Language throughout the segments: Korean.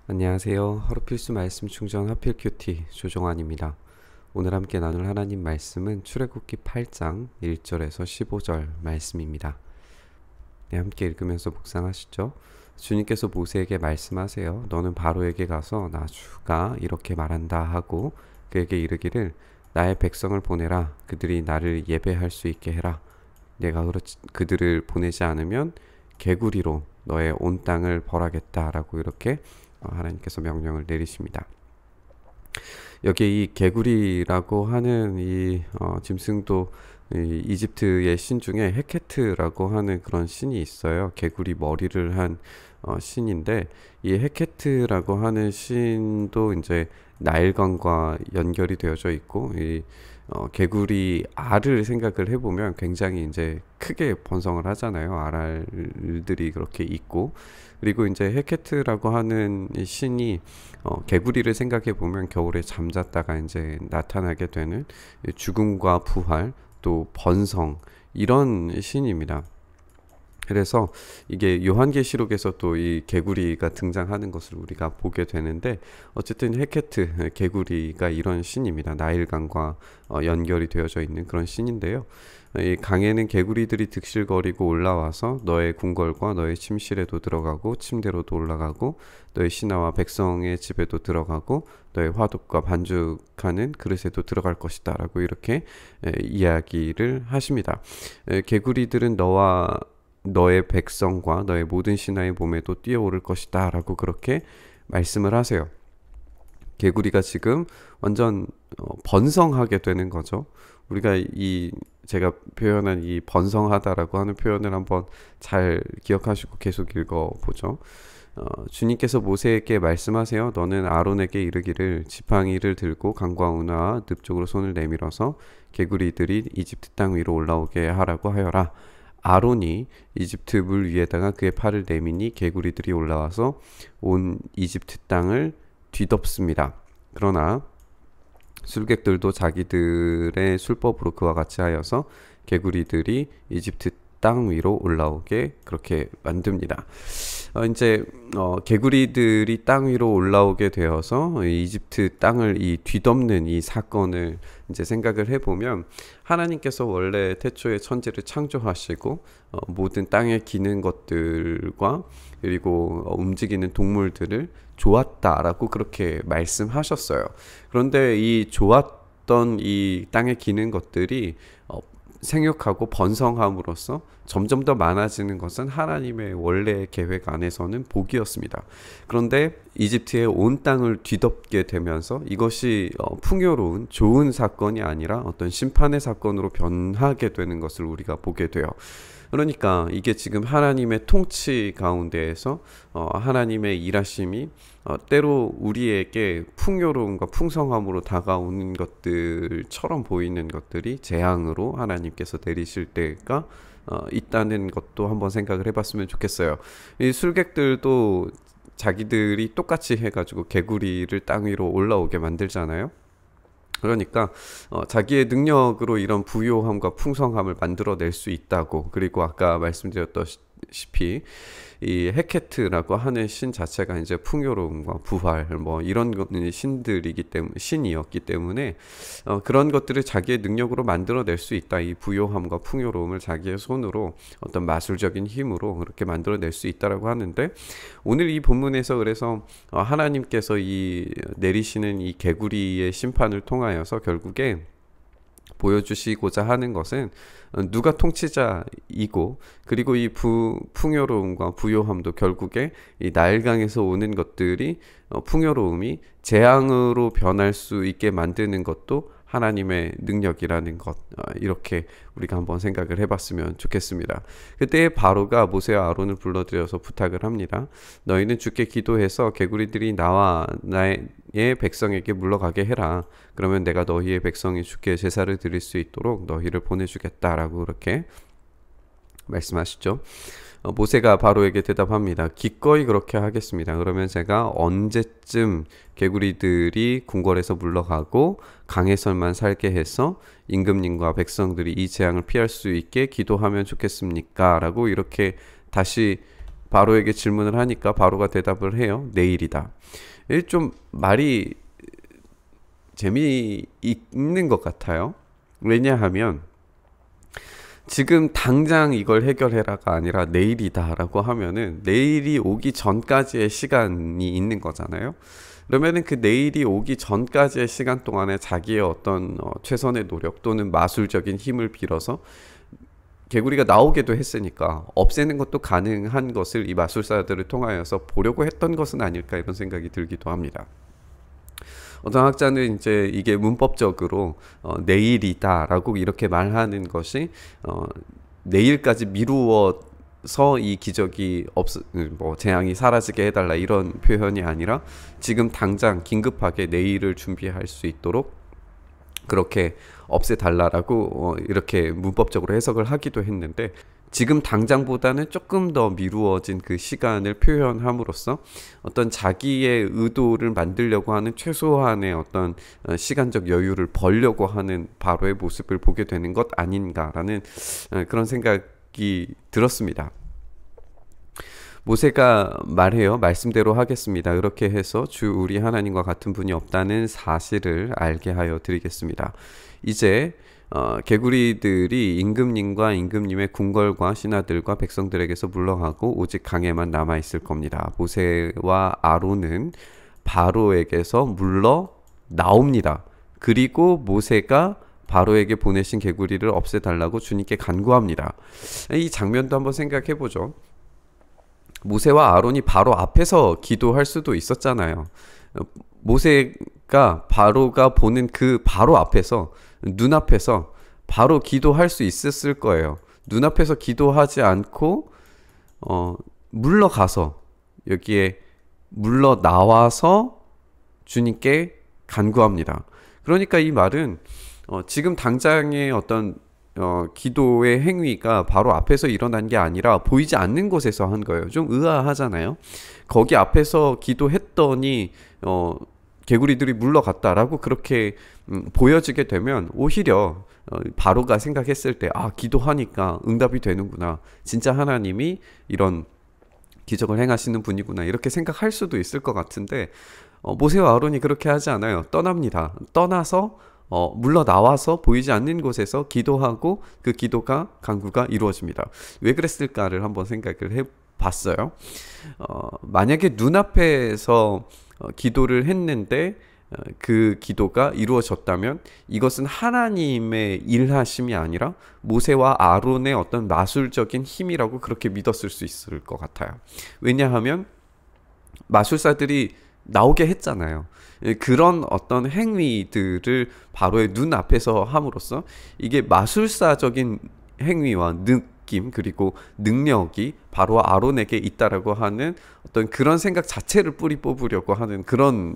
안녕하세요. 하루 필수 말씀 충전 하필 큐티 조정환입니다. 오늘 함께 나눌 하나님 말씀은 출애굽기 8장 1절에서 15절 말씀입니다. 네, 함께 읽으면서 묵상하시죠. 주님께서 모세에게 말씀하세요. 너는 바로에게 가서 나 주가 이렇게 말한다 하고 그에게 이르기를 나의 백성을 보내라. 그들이 나를 예배할 수 있게 해라. 내가 그들을 보내지 않으면 개구리로 너의 온 땅을 벌하겠다라고 이렇게 하나님께서 명령을 내리십니다. 여기 이 개구리라고 하는 이 짐승도 이 이집트의 신 중에 헤케트라고 하는 그런 신이 있어요. 개구리 머리를 한 신인데 이 헤케트라고 하는 신도 이제 나일강과 연결이 되어져 있고 이 개구리 알을 생각을 해보면 굉장히 이제 크게 번성을 하잖아요. 알들이 그렇게 있고 그리고 이제 헤케트라고 하는 이 신이 개구리를 생각해 보면 겨울에 잠잤다가 이제 나타나게 되는 죽음과 부활 또 번성 이런 신입니다. 그래서 이게 요한계시록에서 또 이 개구리가 등장하는 것을 우리가 보게 되는데 어쨌든 헤케트 개구리가 이런 신입니다. 나일강과 연결이 되어져 있는 그런 신인데요. 이 강에는 개구리들이 득실거리고 올라와서 너의 궁궐과 너의 침실에도 들어가고 침대로도 올라가고 너의 신하와 백성의 집에도 들어가고 너의 화독과 반죽하는 그릇에도 들어갈 것이다 라고 이렇게 이야기를 하십니다. 개구리들은 너의 백성과 너의 모든 신하의 몸에도 뛰어오를 것이다 라고 그렇게 말씀을 하세요. 개구리가 지금 완전 번성하게 되는 거죠. 우리가 제가 표현한 이 번성하다라고 하는 표현을 한번 잘 기억하시고 계속 읽어보죠. 주님께서 모세에게 말씀하세요. 너는 아론에게 이르기를 지팡이를 들고 강과 운하와 늪쪽으로 손을 내밀어서 개구리들이 이집트 땅 위로 올라오게 하라고 하여라. 아론이 이집트 물 위에다가 그의 팔을 내미니 개구리들이 올라와서 온 이집트 땅을 뒤덮습니다. 그러나 술객들도 자기들의 술법으로 그와 같이 하여서 개구리들이 이집트 땅 위로 올라오게 그렇게 만듭니다. 이제 개구리들이 땅 위로 올라오게 되어서 이집트 땅을 뒤덮는 이 사건을 이제 생각을 해보면 하나님께서 원래 태초에 천지를 창조하시고 모든 땅에 기는 것들과 그리고 움직이는 동물들을 좋았다라고 그렇게 말씀하셨어요. 그런데 이 좋았던 이 땅에 기는 것들이 생육하고 번성함으로써 점점 더 많아지는 것은 하나님의 원래 계획 안에서는 복이었습니다. 그런데 이집트의 온 땅을 뒤덮게 되면서 이것이 풍요로운 좋은 사건이 아니라 어떤 심판의 사건으로 변하게 되는 것을 우리가 보게 돼요. 그러니까 이게 지금 하나님의 통치 가운데에서 하나님의 일하심이 때로 우리에게 풍요로움과 풍성함으로 다가오는 것들처럼 보이는 것들이 재앙으로 하나님께서 내리실 때가 있다는 것도 한번 생각을 해봤으면 좋겠어요. 이 술객들도 자기들이 똑같이 해가지고 개구리를 땅 위로 올라오게 만들잖아요. 그러니까 자기의 능력으로 이런 부요함과 풍성함을 만들어낼 수 있다고. 그리고 아까 말씀드렸다시피 이 헤케트라고 하는 신 자체가 이제 풍요로움과 부활 뭐 이런 신이었기 때문에 그런 것들을 자기의 능력으로 만들어낼 수 있다. 이 부요함과 풍요로움을 자기의 손으로 어떤 마술적인 힘으로 그렇게 만들어낼 수 있다라고 하는데 오늘 이 본문에서 그래서 하나님께서 내리시는 이 개구리의 심판을 통하여서 결국에 보여주시고자 하는 것은 누가 통치자이고 그리고 이 풍요로움과 부요함도 결국에 이 나일강에서 오는 것들이 풍요로움이 재앙으로 변할 수 있게 만드는 것도 하나님의 능력이라는 것 이렇게 우리가 한번 생각을 해봤으면 좋겠습니다. 그때 바로가 모세와 아론을 불러들여서 부탁을 합니다. 너희는 주께 기도해서 개구리들이 나와 나의 백성에게 물러가게 해라. 그러면 내가 너희의 백성이 주께 제사를 드릴 수 있도록 너희를 보내주겠다라고 그렇게 말씀하시죠. 모세가 바로에게 대답합니다. 기꺼이 그렇게 하겠습니다. 그러면 제가 언제쯤 개구리들이 궁궐에서 물러가고 강에서만 살게 해서 임금님과 백성들이 이 재앙을 피할 수 있게 기도하면 좋겠습니까? 라고 이렇게 다시 바로에게 질문을 하니까 바로가 대답을 해요. 내일이다. 좀 말이 재미있는 것 같아요. 왜냐하면 지금 당장 이걸 해결해라가 아니라 내일이다 라고 하면은 내일이 오기 전까지의 시간이 있는 거잖아요. 그러면은 그 내일이 오기 전까지의 시간 동안에 자기의 어떤 최선의 노력 또는 마술적인 힘을 빌어서 개구리가 나오게도 했으니까 없애는 것도 가능한 것을 이 마술사들을 통하여서 보려고 했던 것은 아닐까, 이런 생각이 들기도 합니다. 어떤 학자는 이제 이게 문법적으로 내일이다라고 이렇게 말하는 것이 내일까지 미루어서 이 기적이 재앙이 사라지게 해달라, 이런 표현이 아니라 지금 당장 긴급하게 내일을 준비할 수 있도록 그렇게 없애달라라고 이렇게 문법적으로 해석을 하기도 했는데, 지금 당장보다는 조금 더 미루어진 그 시간을 표현함으로써 어떤 자기의 의도를 만들려고 하는 최소한의 어떤 시간적 여유를 벌려고 하는 바로의 모습을 보게 되는 것 아닌가라는 그런 생각이 들었습니다. 모세가 말해요. 말씀대로 하겠습니다. 이렇게 해서 주 우리 하나님과 같은 분이 없다는 사실을 알게 하여 드리겠습니다. 이제 개구리들이 임금님과 임금님의 궁궐과 신하들과 백성들에게서 물러가고 오직 강에만 남아있을 겁니다. 모세와 아론은 바로에게서 물러 나옵니다. 그리고 모세가 바로에게 보내신 개구리를 없애달라고 주님께 간구합니다. 이 장면도 한번 생각해 보죠. 모세와 아론이 바로 앞에서 기도할 수도 있었잖아요. 모세가 바로가 보는 그 바로 앞에서, 눈앞에서 바로 기도할 수 있었을 거예요. 눈앞에서 기도하지 않고 물러가서, 여기에 물러 나와서 주님께 간구합니다. 그러니까 이 말은 지금 당장의 어떤 기도의 행위가 바로 앞에서 일어난 게 아니라 보이지 않는 곳에서 한 거예요. 좀 의아하잖아요. 거기 앞에서 기도했더니 개구리들이 물러갔다라고 그렇게 보여지게 되면 오히려 바로가 생각했을 때, 아, 기도하니까 응답이 되는구나, 진짜 하나님이 이런 기적을 행하시는 분이구나, 이렇게 생각할 수도 있을 것 같은데 모세와 아론이 그렇게 하지 않아요. 떠납니다. 떠나서 물러나와서 보이지 않는 곳에서 기도하고 그 기도가, 간구가 이루어집니다. 왜 그랬을까를 한번 생각을 해봤어요. 만약에 눈앞에서 기도를 했는데 그 기도가 이루어졌다면 이것은 하나님의 일하심이 아니라 모세와 아론의 어떤 마술적인 힘이라고 그렇게 믿었을 수 있을 것 같아요. 왜냐하면 마술사들이 나오게 했잖아요. 그런 어떤 행위들을 바로의 눈앞에서 함으로써 이게 마술사적인 행위와 느낌 그리고 능력이 바로 아론에게 있다라고 하는 어떤 그런 생각 자체를 뿌리 뽑으려고 하는 그런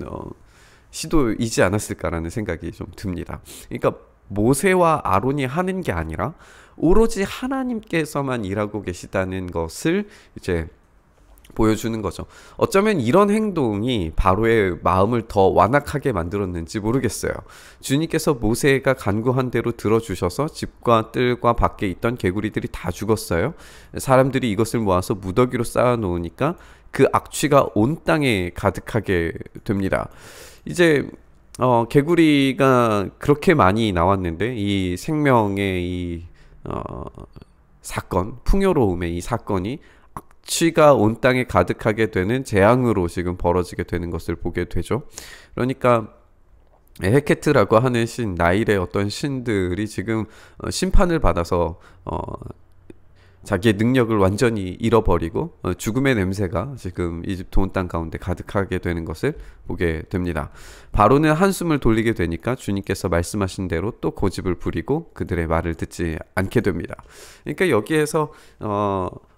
시도이지 않았을까라는 생각이 좀 듭니다. 그러니까 모세와 아론이 하는 게 아니라 오로지 하나님께서만 일하고 계시다는 것을 이제 보여주는 거죠. 어쩌면 이런 행동이 바로의 마음을 더 완악하게 만들었는지 모르겠어요. 주님께서 모세가 간구한 대로 들어주셔서 집과 뜰과 밖에 있던 개구리들이 다 죽었어요. 사람들이 이것을 모아서 무더기로 쌓아 놓으니까 그 악취가 온 땅에 가득하게 됩니다. 이제 개구리가 그렇게 많이 나왔는데 이 생명의 이 사건, 풍요로움의 이 사건이 악취가 온 땅에 가득하게 되는 재앙으로 지금 벌어지게 되는 것을 보게 되죠. 그러니까 헤케트라고 하는 신, 나일의 어떤 신들이 지금 심판을 받아서 자기의 능력을 완전히 잃어버리고 죽음의 냄새가 지금 이집트 온 땅 가운데 가득하게 되는 것을 보게 됩니다. 바로는 한숨을 돌리게 되니까 주님께서 말씀하신 대로 또 고집을 부리고 그들의 말을 듣지 않게 됩니다. 그러니까 여기에서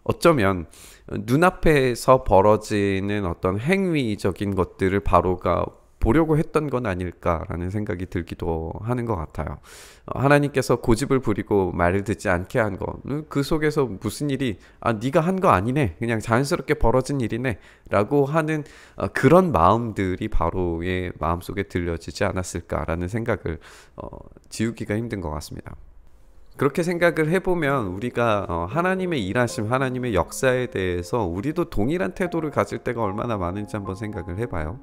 어쩌면 눈앞에서 벌어지는 어떤 행위적인 것들을 바로가 보려고 했던 건 아닐까라는 생각이 들기도 하는 것 같아요. 하나님께서 고집을 부리고 말을 듣지 않게 한 것, 그 속에서 무슨 일이 네가 한 거 아니네, 그냥 자연스럽게 벌어진 일이네 라고 하는 그런 마음들이 바로의 마음속에 들려지지 않았을까라는 생각을 지우기가 힘든 것 같습니다. 그렇게 생각을 해보면 우리가 하나님의 일하심, 하나님의 역사에 대해서 우리도 동일한 태도를 가질 때가 얼마나 많은지 한번 생각을 해봐요.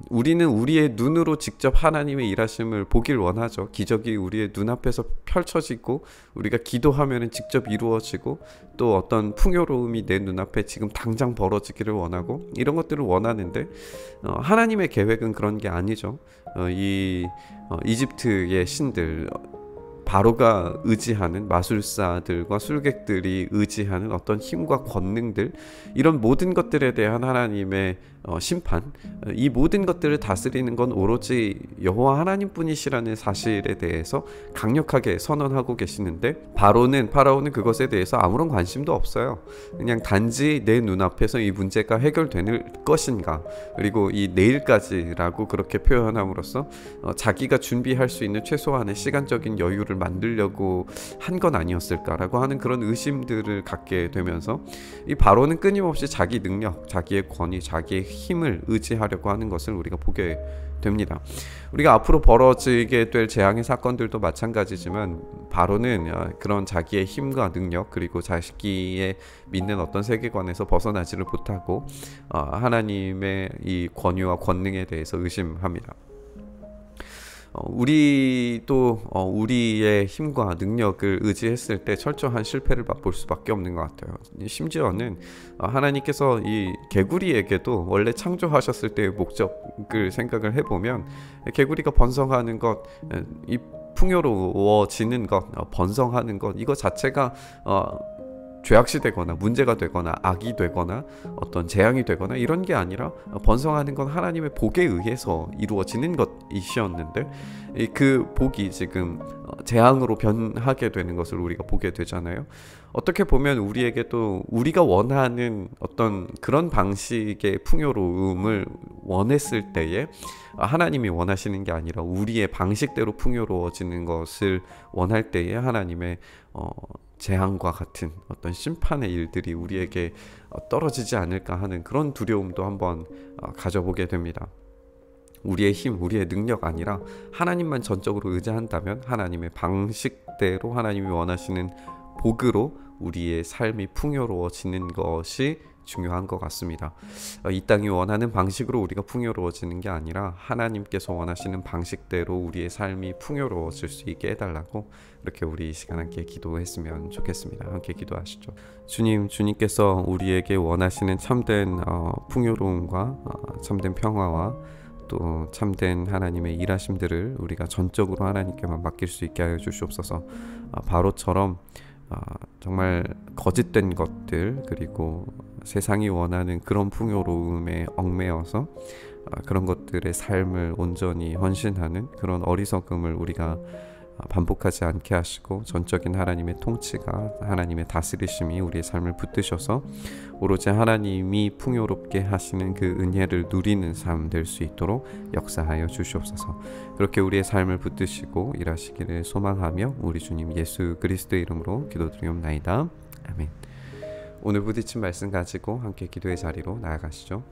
우리는 우리의 눈으로 직접 하나님의 일하심을 보길 원하죠. 기적이 우리의 눈앞에서 펼쳐지고 우리가 기도하면 직접 이루어지고 또 어떤 풍요로움이 내 눈앞에 지금 당장 벌어지기를 원하고 이런 것들을 원하는데 하나님의 계획은 그런 게 아니죠. 이집트의 신들, 바로가 의지하는 마술사들과 술객들이 의지하는 어떤 힘과 권능들, 이런 모든 것들에 대한 하나님의 심판, 이 모든 것들을 다스리는 건 오로지 여호와 하나님뿐이시라는 사실에 대해서 강력하게 선언하고 계시는데 파라오는 그것에 대해서 아무런 관심도 없어요. 그냥 단지 내 눈앞에서 이 문제가 해결될 것인가, 그리고 이 내일까지라고 그렇게 표현함으로써 자기가 준비할 수 있는 최소한의 시간적인 여유를 만들려고 한 건 아니었을까라고 하는 그런 의심들을 갖게 되면서 이 바로는 끊임없이 자기 능력, 자기의 권위, 자기의 힘을 의지하려고 하는 것을 우리가 보게 됩니다. 우리가 앞으로 벌어지게 될 재앙의 사건들도 마찬가지지만 바로는 그런 자기의 힘과 능력, 그리고 자기의 믿는 어떤 세계관에서 벗어나지를 못하고 하나님의 이 권위와 권능에 대해서 의심합니다. 우리도 우리의 힘과 능력을 의지했을 때 철저한 실패를 맛볼 수밖에 없는 것 같아요. 심지어는 하나님께서 이 개구리에게도 원래 창조하셨을 때의 목적을 생각을 해보면 개구리가 번성하는 것, 이 풍요로워지는 것, 번성하는 것, 이거 자체가 죄악시 되거나 문제가 되거나 악이 되거나 어떤 재앙이 되거나 이런 게 아니라 번성하는 건 하나님의 복에 의해서 이루어지는 것이었는데 그 복이 지금 재앙으로 변하게 되는 것을 우리가 보게 되잖아요. 어떻게 보면 우리에게도 우리가 원하는 어떤 그런 방식의 풍요로움을 원했을 때에 하나님이 원하시는 게 아니라 우리의 방식대로 풍요로워지는 것을 원할 때에 하나님의 재앙과 같은 어떤 심판의 일들이 우리에게 떨어지지 않을까 하는 그런 두려움도 한번 가져보게 됩니다. 우리의 힘, 우리의 능력 아니라 하나님만 전적으로 의지한다면 하나님의 방식대로 하나님이 원하시는 복으로 우리의 삶이 풍요로워지는 것이 중요한 것 같습니다. 이 땅이 원하는 방식으로 우리가 풍요로워지는 게 아니라 하나님께서 원하시는 방식대로 우리의 삶이 풍요로워질 수 있게 해달라고 이렇게 우리 이 시간 함께 기도했으면 좋겠습니다. 함께 기도하시죠. 주님께서 우리에게 원하시는 참된 풍요로움과 참된 평화와 또 참된 하나님의 일하심들을 우리가 전적으로 하나님께만 맡길 수 있게 하여 주시옵소서. 바로처럼 정말 거짓된 것들, 그리고 세상이 원하는 그런 풍요로움에 얽매여서 그런 것들의 삶을 온전히 헌신하는 그런 어리석음을 우리가 반복하지 않게 하시고 전적인 하나님의 통치가, 하나님의 다스리심이 우리의 삶을 붙드셔서 오로지 하나님이 풍요롭게 하시는 그 은혜를 누리는 삶 될 수 있도록 역사하여 주시옵소서. 그렇게 우리의 삶을 붙드시고 일하시기를 소망하며 우리 주님 예수 그리스도의 이름으로 기도드리옵나이다. 아멘. 오늘 부딪힌 말씀 가지고 함께 기도의 자리로 나아가시죠.